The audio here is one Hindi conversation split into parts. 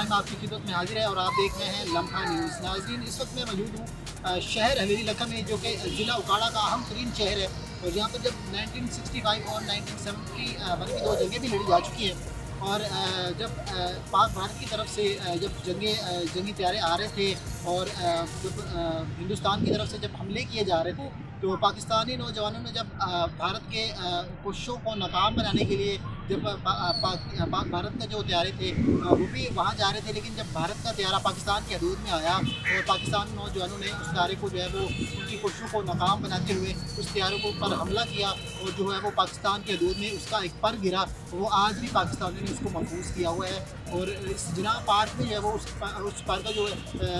खान आपकी खिदमत में हाजिर है और आप देख रहे हैं लम्हा न्यूज़। नाज़रीन, इस वक्त मैं मौजूद हूँ शहर हवेली लखा में, जो कि ज़िला उकाड़ा का अहम तरीन शहर है और यहाँ पर जब 1965 और 1971 की दो जंगें भी लड़ी जा चुकी हैं। और जब पाक भारत की तरफ से जब जंगी त्यारे आ रहे थे और जब हिंदुस्तान की तरफ से जब हमले किए जा रहे थे, तो पाकिस्तानी नौजवानों ने जब भारत के कोशिशों को नाकाम बनाने के लिए जब पाक भारत के जो त्यारे थे वो भी वहाँ जा रहे थे, लेकिन जब भारत का त्यारा पाकिस्तान की हदूद में आया और पाकिस्तानी नौजवानों ने उस त्यारे को जो है वो उनकी कोशिशों को नाकाम बनाते हुए उस त्यारे को पर हमला किया और जो है वो पाकिस्तान की हदूद में उसका एक पर गिरा। वो आज भी पाकिस्तानियों ने उसको महफूज किया हुआ है और इस जिनाह पार्क में जो है वो उस पार्क का जो है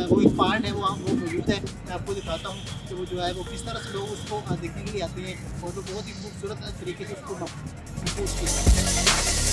वो एक पार्ट है वो मौजूद है। मैं आपको दिखाता हूँ कि वो जो है वो किस तरह से लोग उसको देखने के लिए आते हैं और वो बहुत ही खूबसूरत तरीके से उसको महफूज किया।